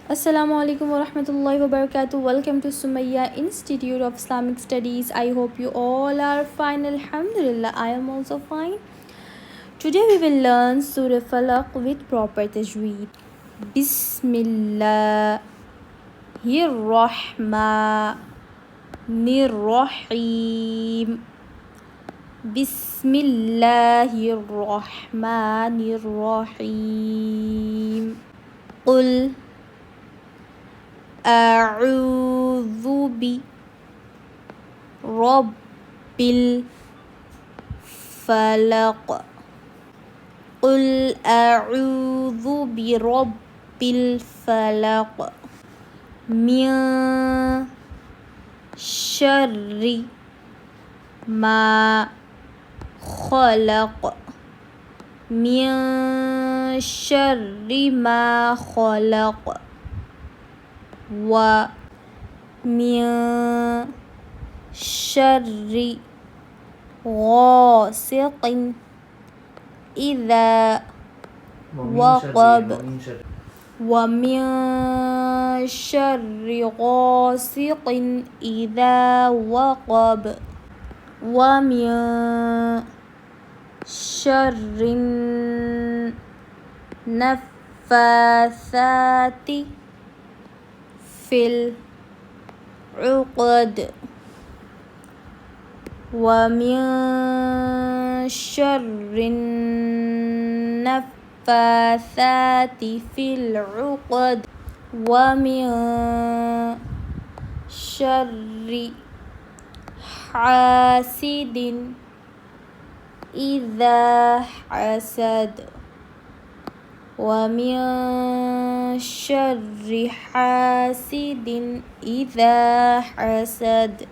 Assalamu alaikum wa rahmatullahi wa barakatuh. Welcome to Sumayya Institute of Islamic Studies. I hope you all are fine. Alhamdulillah, I am also fine. Today we will learn Surah Falaq with proper tajweed. Bismillahirrahmanirrahim. Bismillahirrahmanirrahim. Qul أعوذ برب الفلق قل أعوذ برب الفلق من شر ما خلق من شر ما خلق ومن شر غاسق إذا وقب ومن شر غاسق إذا وقب ومن شر النفاثات في العقد ومن شر النفاثات في العقد ومن شر حاسد إذا حسد ومن شر حاسد إذا حسد